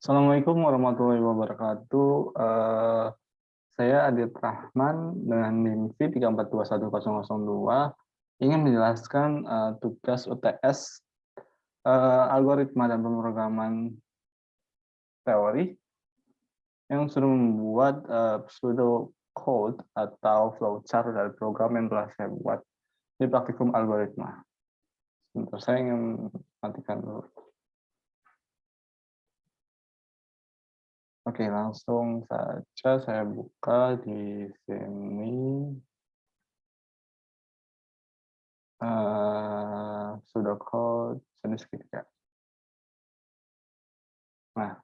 Assalamualaikum warahmatullahi wabarakatuh. Saya Adit Rahman dengan NIM V3421002 ingin menjelaskan tugas UTS algoritma dan pemrograman teori yang sudah membuat pseudo code atau flowchart dari program yang telah saya buat di praktikum algoritma. Sebentar, saya ingin matikan dulu. Oke, langsung saja saya buka di sini. Pseudocode jenis segitiga. Nah,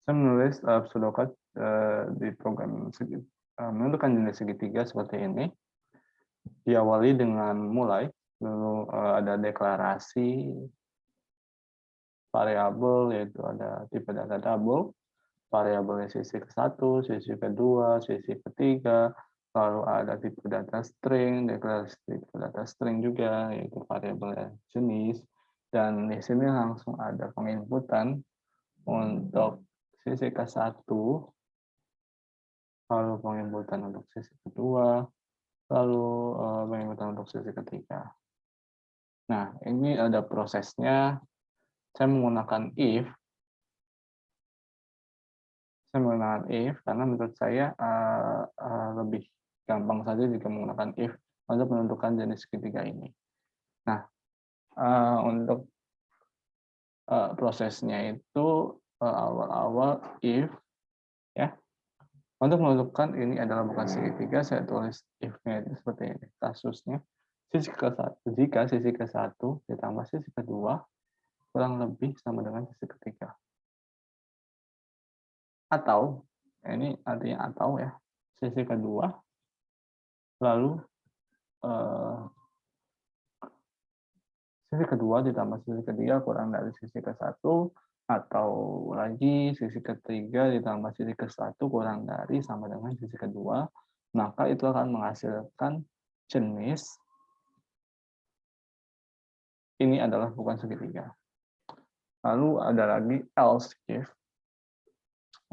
saya menulis pseudocode di program menentukan jenis segitiga seperti ini. Diawali dengan mulai, lalu ada deklarasi variabel, yaitu ada tipe data double, variabelnya sisi ke-1, sisi ke-2, sisi ke-3, lalu ada tipe data string, deklarasi tipe data string juga, yaitu variabel jenis, dan di sini langsung ada penginputan untuk sisi ke-1, lalu penginputan untuk sisi kedua, lalu penginputan untuk sisi ketiga. Nah, ini ada prosesnya. Saya menggunakan if. Saya menggunakan if karena menurut saya lebih gampang saja jika menggunakan if untuk menentukan jenis segitiga ini. Nah, untuk prosesnya itu awal-awal if, ya, untuk menentukan ini adalah bukan segitiga, saya tulis if-nya itu seperti ini. Kasusnya sisi ke-1, jika sisi ke-1 ditambah sisi kedua kurang lebih sama dengan sisi ketiga. Atau, ini artinya atau ya, sisi kedua, lalu sisi kedua ditambah sisi ketiga kurang dari sisi ke-1, atau lagi sisi ketiga ditambah sisi ke-1 kurang dari sama dengan sisi kedua, maka itu akan menghasilkan jenis ini adalah bukan segitiga. Lalu ada lagi else if,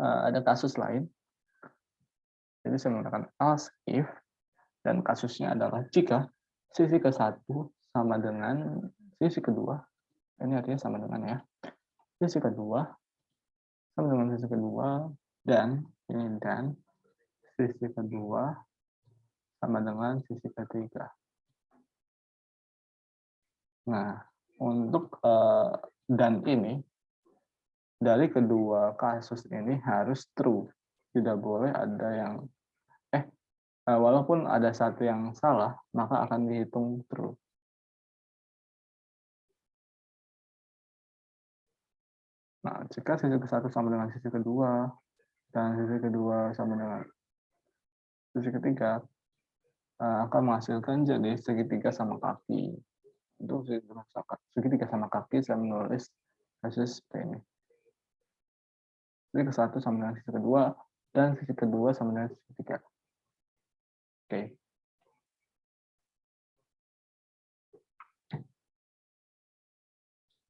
ada kasus lain. Jadi saya menggunakan else if, dan kasusnya adalah jika sisi ke-1 sama dengan sisi kedua, ini artinya sama dengan ya, sisi kedua sama dengan sisi kedua, dan ini dan sisi kedua sama dengan sisi ketiga. Nah, untuk dan ini, dari kedua kasus ini harus true. Tidak boleh ada yang, walaupun ada satu yang salah, maka akan dihitung true. Nah, jika sisi ke-1 sama dengan sisi kedua, dan sisi kedua sama dengan sisi ketiga, akan menghasilkan jadi segitiga sama kaki. Itu segitiga sama kaki, saya menulis kasus seperti ini. Sisi ke-1 sama dengan sisi kedua, dan sisi kedua sama dengan sisi ketiga. Oke.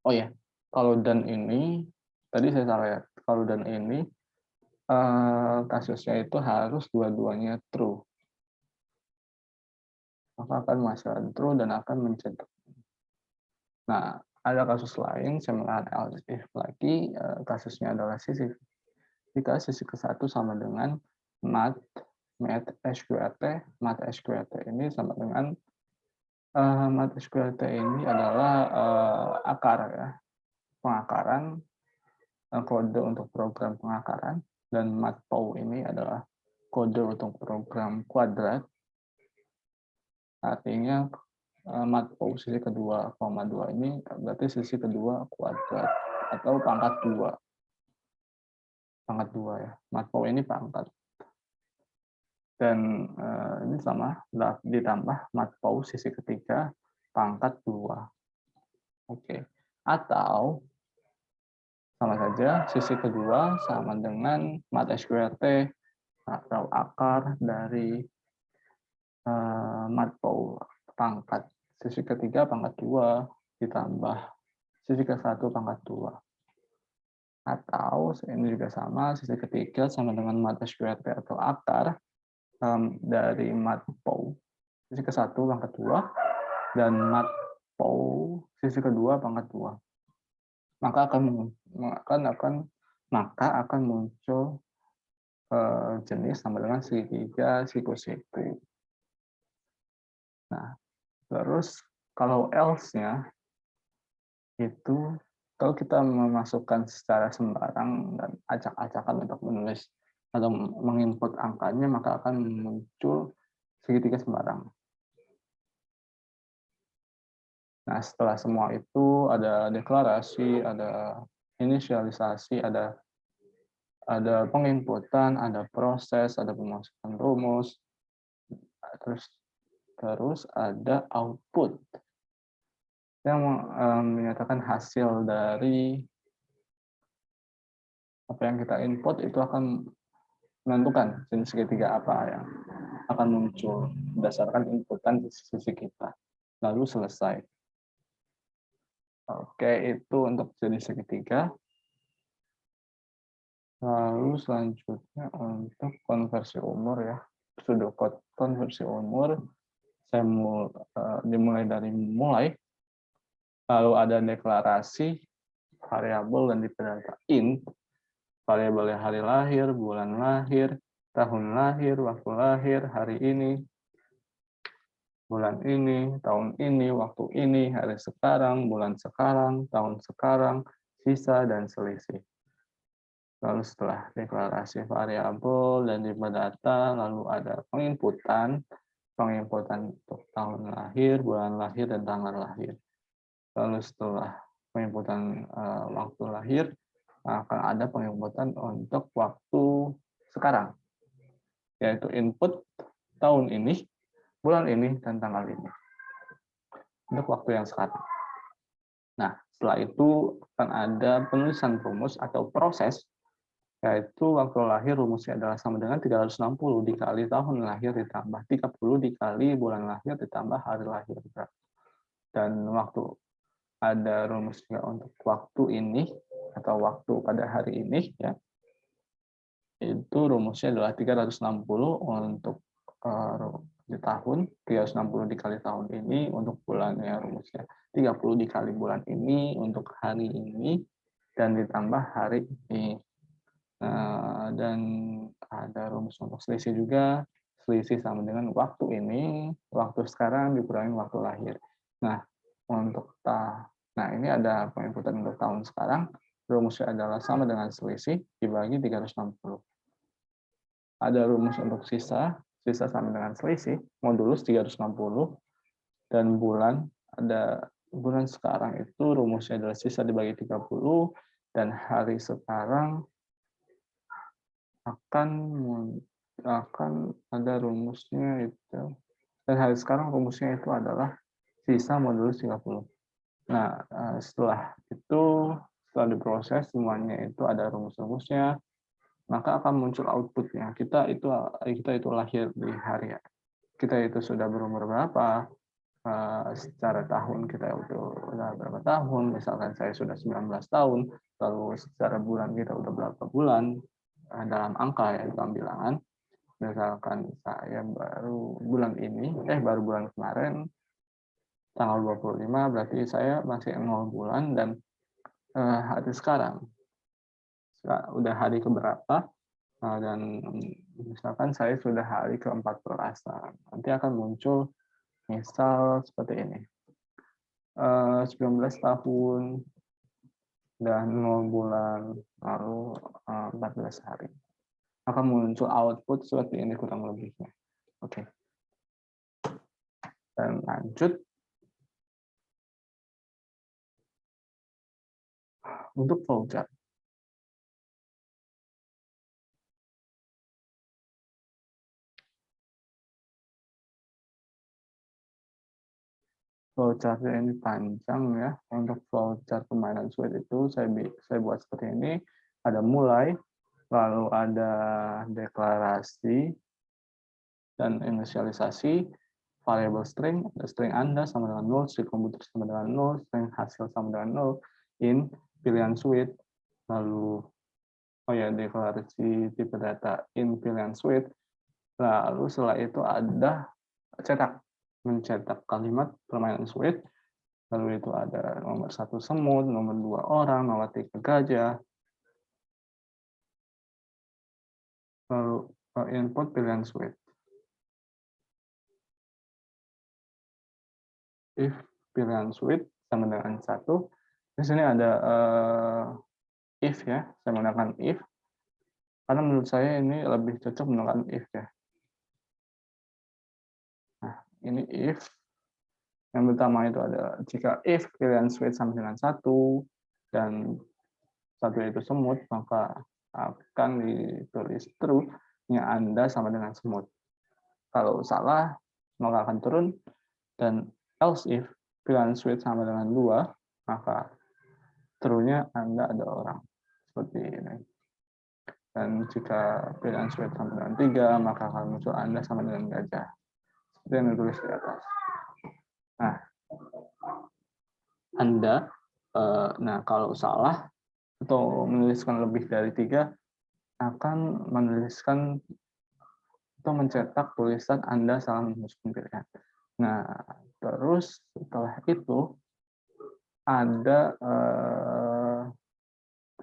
Oh ya, kalau dan ini, tadi saya salah ya, kalau dan ini, kasusnya itu harus dua-duanya true. Maka akan menghasilkan true dan akan mencetak. Nah, ada kasus lain, saya menggunakan else if lagi, kasusnya adalah sisi. Jika sisi ke-1 sama dengan mat sqrt, mat sqrt ini sama dengan mat sqrt ini adalah akar ya, pengakaran, kode untuk program pengakaran, dan matplow ini adalah kode untuk program kuadrat. Artinya matplow sisi kedua, koma 2 ini berarti sisi kedua kuadrat atau pangkat 2. Pangkat 2 ya. Matplow ini pangkat. Dan ini sama ditambah matplow sisi ketiga pangkat 2. Oke. Atau sama saja sisi kedua sama dengan mat sqrt atau akar dari matplow pangkat sisi ketiga pangkat 2 ditambah sisi ke-1 pangkat 2. Atau ini juga sama, sisi ketiga sama dengan mata QRT atau akar dari matpau sisi ke-1 pangkat 2 dan matpau sisi kedua pangkat 2. Maka akan muncul jenis sama dengan segitiga siku-siku. Nah, terus kalau else-nya itu kalau kita memasukkan secara sembarang dan acak-acakan untuk menulis atau menginput angkanya, maka akan muncul segitiga sembarang. Nah, setelah semua itu ada deklarasi, ada inisialisasi, ada penginputan, ada proses, ada pemasukan rumus, terus ada output yang menyatakan hasil dari apa yang kita input itu akan menentukan jenis segitiga apa yang akan muncul berdasarkan inputan di sisi kita. Lalu selesai. Oke, itu untuk jenis segitiga. Lalu selanjutnya untuk konversi umur ya. Pseudocode konversi umur. Saya dimulai dari mulai. Lalu ada deklarasi, variabel, dan tipe data int. Variabelnya hari lahir, bulan lahir, tahun lahir, waktu lahir, hari ini, bulan ini, tahun ini, waktu ini, hari sekarang, bulan sekarang, tahun sekarang, sisa, dan selisih. Lalu setelah deklarasi variabel dan tipe data, lalu ada penginputan untuk tahun lahir, bulan lahir, dan tanggal lahir. Lalu setelah penginputan waktu lahir, akan ada penginputan untuk waktu sekarang, yaitu input tahun ini, bulan ini, dan tanggal ini. Untuk waktu yang sekarang. Nah, setelah itu akan ada penulisan rumus atau proses, yaitu waktu lahir rumusnya adalah sama dengan 360 dikali tahun lahir ditambah 30 dikali bulan lahir ditambah hari lahir. Dan waktu ada rumusnya untuk waktu ini atau waktu pada hari ini ya. Itu rumusnya adalah 360 untuk di tahun, 360 dikali tahun ini untuk bulannya rumusnya 30 dikali bulan ini untuk hari ini dan ditambah hari ini. Dan ada rumus untuk selisih juga. Selisih sama dengan waktu ini, waktu sekarang dikurangi waktu lahir. Nah, ini ada penginputan untuk tahun sekarang. Rumusnya adalah sama dengan selisih dibagi 360. Ada rumus untuk sisa sama dengan selisih, modulus 360, dan bulan, ada bulan sekarang itu rumusnya adalah sisa dibagi 30, dan hari sekarang akan ada rumusnya itu, dan hari sekarang rumusnya itu adalah sisa modulus 30. Nah, setelah diproses semuanya itu ada rumus-rumusnya, maka akan muncul outputnya. Kita itu lahir di hari, kita itu sudah berumur berapa, secara tahun kita udah berapa tahun, misalkan saya sudah 19 tahun, lalu secara bulan kita udah berapa bulan, dalam angka ya, dalam bilangan. Misalkan saya baru bulan kemarin, tanggal 25, berarti saya masih 0 bulan, dan hari sekarang, udah hari keberapa, dan misalkan saya sudah hari ke-14, nanti akan muncul misal seperti ini, 19 tahun dan 0 bulan, lalu 14 hari. Akan muncul output seperti ini kurang lebihnya. Oke. Dan lanjut. Untuk flowchart. Flowchart-nya ini panjang ya. Untuk flowchart permainan Sweet itu saya buat seperti ini. Ada mulai, lalu ada deklarasi dan inisialisasi, variabel string, ada string Anda sama dengan 0, string komputer sama dengan 0, string hasil sama dengan 0, in, pilihan Sweet, lalu oh ya, deklarasi tipe data in pilihan suite, lalu setelah itu ada mencetak kalimat permainan suite, lalu itu ada nomor 1 semut, nomor 2 orang, nomor 3 gajah, lalu input pilihan suite. If pilihan suite sama dengan 1, di sini ada if ya, saya menggunakan if, karena menurut saya ini lebih cocok menggunakan if ya. Nah, ini if. Yang pertama itu ada jika if pilihan suite sama dengan 1 dan 1 itu semut, maka akan ditulis true nya Anda sama dengan semut. Kalau salah, maka akan turun, dan else if pilihan suite sama dengan 2, maka true-nya Anda ada orang. Seperti ini. Dan jika pilihan suite sama dengan 3, maka akan muncul Anda sama dengan gajah. Seperti yang ditulis di atas. Nah, Anda, kalau salah atau menuliskan lebih dari 3, akan menuliskan atau mencetak tulisan Anda salah menuliskan pilihan. Nah, terus setelah itu ada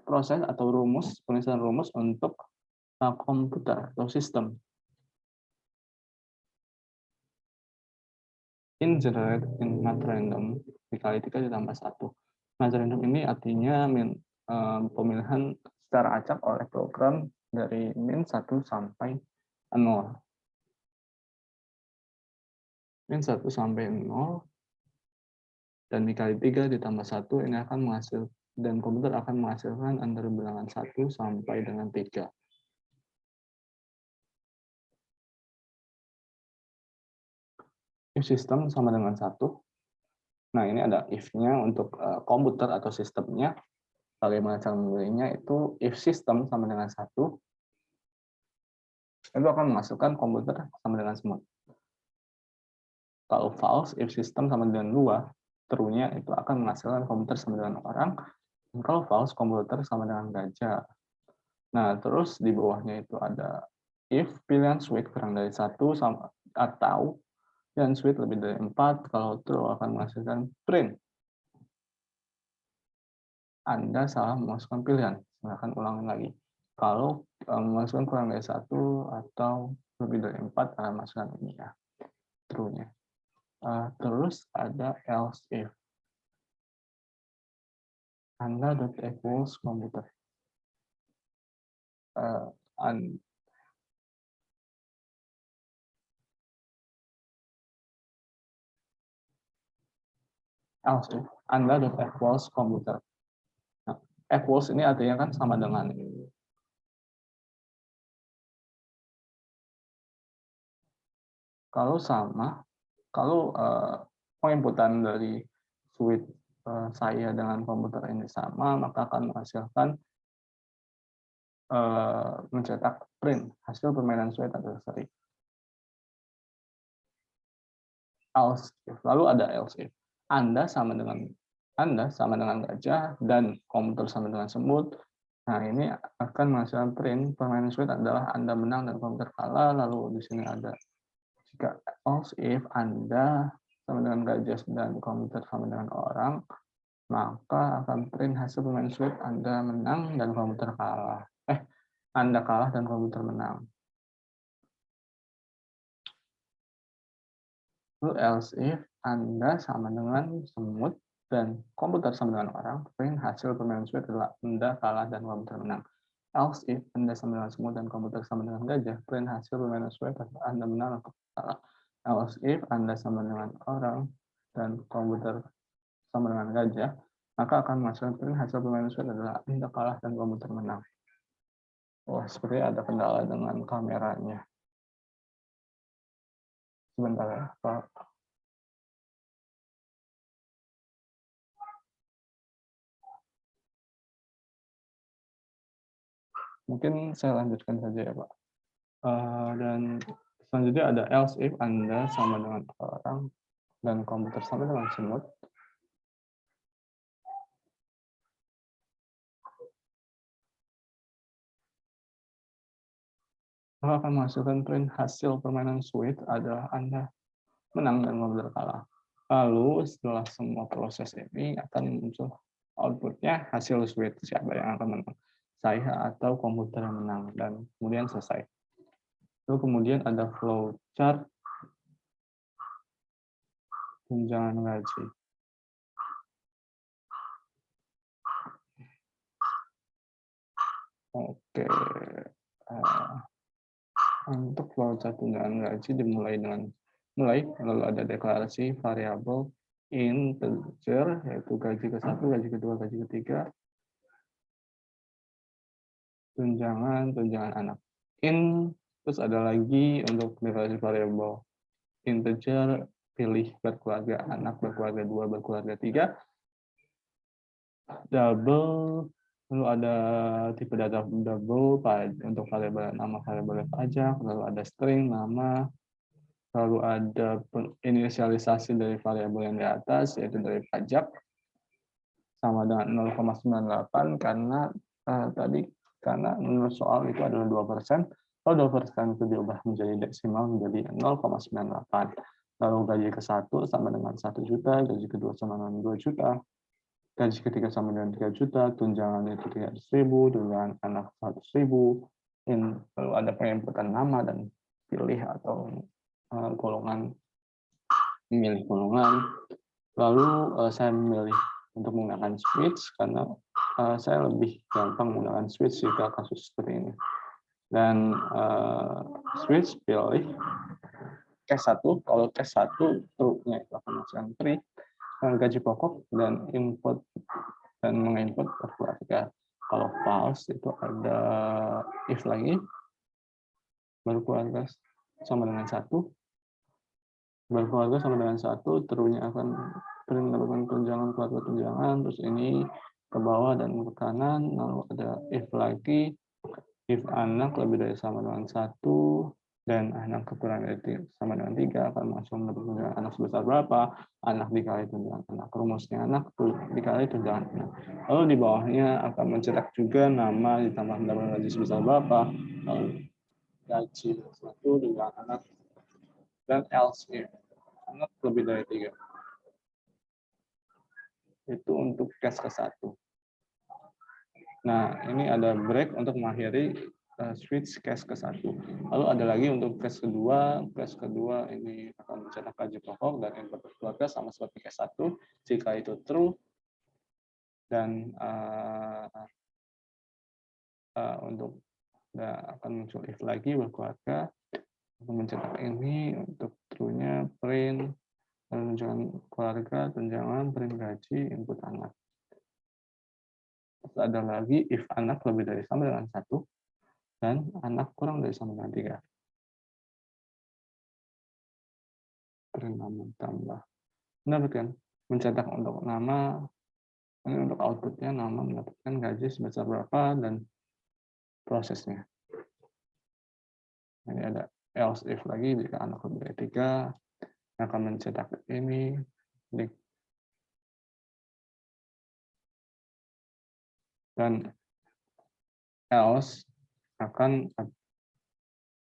proses atau penulisan rumus untuk komputer atau sistem. In generate in not random dikali 3 ditambah 1. Not random ini artinya pemilihan secara acak oleh program dari min 1 sampai 0. Min 1 sampai 0 dan dikali 3 ditambah 1 ini akan menghasilkan, dan komputer akan menghasilkan antara bilangan 1 sampai dengan 3. If system sama dengan 1. Nah, ini ada if-nya untuk komputer atau sistemnya. Bagaimana cara memilihnya itu if system sama dengan 1, itu akan menghasilkan komputer sama dengan semut. Kalau false, if system sama dengan 2, true-nya itu akan menghasilkan komputer sama dengan orang. Dan kalau false, komputer sama dengan gajah. Nah, terus di bawahnya itu ada if pilihan suite kurang dari 1 sama atau pilihan suite lebih dari 4, kalau true akan menghasilkan print. Anda salah memasukkan pilihan. Silahkan ulangi lagi. Kalau memasukkan kurang dari 1 atau lebih dari 4, akan masukkan ini ya, true-nya. Terus ada else if. Anda equals komputer. Else if Anda equals komputer. Nah, equals ini artinya kan sama dengan ini. Kalau sama, kalau penginputan dari suite saya dengan komputer ini sama, maka akan menghasilkan mencetak print hasil permainan suite atau seri. Else if. Lalu ada else if. Anda sama dengan gajah dan komputer sama dengan semut. Nah, ini akan menghasilkan print permainan suite adalah Anda menang dan komputer kalah. Lalu di sini ada jika else if Anda sama dengan gajah dan komputer sama dengan orang, maka akan print hasil permainan suite Anda menang dan komputer kalah. Anda kalah dan komputer menang. Lalu else if Anda sama dengan semut dan komputer sama dengan orang, print hasil permainan suite adalah Anda kalah dan komputer menang. Else if Anda sama dengan semut dan komputer sama dengan gajah, print hasil permainan suite adalah Anda menang atau kalah. Else if Anda sama dengan orang dan komputer sama dengan gajah, maka akan menghasilkan print hasil permainan suite adalah Anda kalah dan komputer menang. Wah, sepertinya ada kendala dengan kameranya. Sebentar ya, Pak. Mungkin saya lanjutkan saja ya, Pak. Dan selanjutnya ada else if Anda sama dengan orang dan komputer sama dengan semut. maka akan menghasilkan print hasil permainan Switch adalah Anda menang dan mobil kalah. Lalu setelah semua proses ini akan muncul outputnya hasil Switch, siapa yang akan menang, saya atau komputer yang menang, dan kemudian selesai. Lalu kemudian ada flowchart tunjangan gaji. Oke, untuk flowchart tunjangan gaji dimulai dengan lalu ada deklarasi variabel integer, yaitu gaji ke-1, gaji kedua, gaji ketiga, tunjangan anak. Terus ada lagi untuk deklarasi variabel integer, pilih berkeluarga anak, berkeluarga 2, berkeluarga 3, double, lalu ada tipe data double untuk variabel nama, variabel pajak, lalu ada string nama, lalu ada inisialisasi dari variabel yang di atas, yaitu dari pajak, sama dengan 0,98 karena menurut soal itu adalah 2%. Kalau 2% itu diubah menjadi desimal menjadi 0,98. Lalu gaji ke-1 sama dengan 1 juta, gaji kedua sama dengan 2 juta, gaji ketiga sama dengan 3 juta, tunjangan itu 300.000, tunjangan anak 100.000. Lalu ada penginputan nama dan pilih atau golongan, memilih golongan. Lalu saya memilih untuk menggunakan switch karena saya lebih gampang menggunakan switch jika kasus seperti ini. Dan switch pilih case 1, kalau case 1 true-nya itu akan menghasilkan print gaji pokok dan input dan menginput berkeluarga. Kalau false itu ada if lagi, berkeluarga sama dengan 1, berkeluarga sama dengan 1, true-nya akan print melakukan tunjangan keluarga tunjangan, terus ini ke bawah dan ke kanan, lalu ada if lagi, if anak lebih dari sama dengan 1 dan anak kekurang dari sama dengan 3 akan langsung mendapatkan anak sebesar berapa, anak dikali tunjangan anak, rumusnya anak dikali tunjangan anak. Lalu di bawahnya akan mencetak juga nama ditambah mendapatkan gaji sebesar berapa, lalu gaji 1 tunjangan anak, dan else if anak lebih dari 3. Itu untuk case ke-1. Nah, ini ada break untuk mengakhiri switch case ke-1. Lalu ada lagi untuk case kedua. Case kedua ini akan mencetak gaji pokok dan input keluarga sama seperti case 1 jika itu true. Dan untuk akan muncul if lagi berkeluarga, akan mencetak ini untuk true-nya print tunjangan keluarga, tunjangan print gaji, input anak. Terus ada lagi if anak lebih dari sama dengan 1 dan anak kurang dari sama dengan 3. Print nama tambah. Mendapatkan mencetak untuk nama, ini untuk outputnya nama mendapatkan gaji sebesar berapa dan prosesnya. Ini ada else if lagi jika anak lebih dari 3 akan mencetak ini dan else akan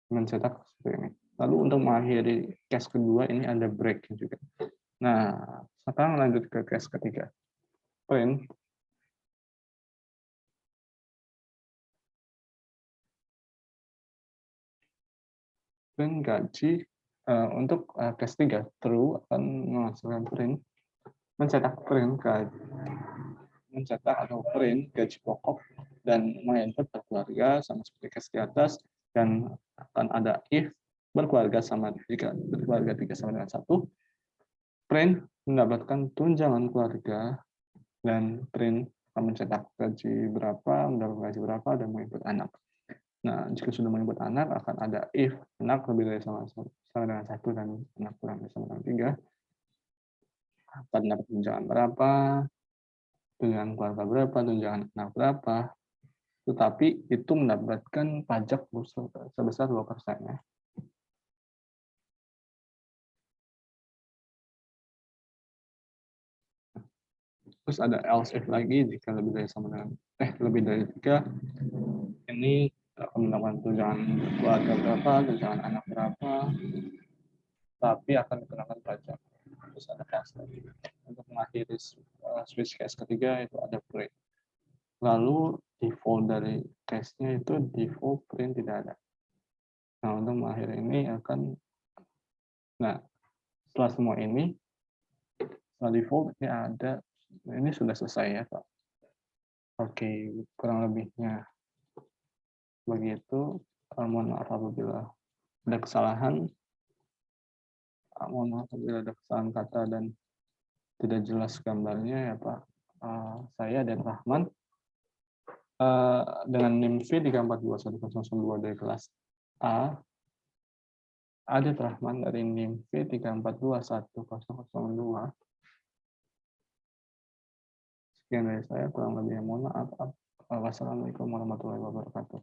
mencetak seperti ini. Lalu untuk mengakhiri case kedua ini ada break juga. Nah, sekarang lanjut ke case ketiga. Print gaji untuk case 3 true akan menghasilkan print mencetak gaji pokok dan menginput berkeluarga sama seperti case di atas, dan akan ada if berkeluarga sama jika berkeluarga 3 sama dengan 1, print mendapatkan tunjangan keluarga dan print akan mencetak gaji berapa, mendapatkan gaji berapa, dan menginput anak. Nah, jika sudah menginput anak, akan ada if anak lebih dari sama dengan 1 dan anak kurang dari sama dengan 3, akan dapat tunjangan berapa, tunjangan keluarga berapa, tunjangan anak berapa, tetapi itu mendapatkan pajak sebesar 2%. Ya. Terus ada else if lagi jika lebih dari sama dengan lebih dari 3, ini akan mendapatkan tunjangan keluarga berapa, tunjangan anak berapa, tapi akan dikenakan pajak. Terus ada case tadi. Untuk mengakhiri switch case ketiga itu ada print. Lalu default dari case-nya itu default print tidak ada. Nah, untuk mengakhiri ini setelah semua ini, setelah default ini ada, ini sudah selesai ya Pak. Oke, kurang lebihnya begitu. Mohon maaf apabila ada kesalahan. Mohon maaf apabila ada kesalahan kata dan tidak jelas gambarnya ya Pak. Saya dan Rahman dengan NIM V3421002 dari kelas A, Adit Rahman dari NIM V3421002. Sekian dari saya, kurang lebihnya mohon maaf. Wassalamualaikum warahmatullahi wabarakatuh.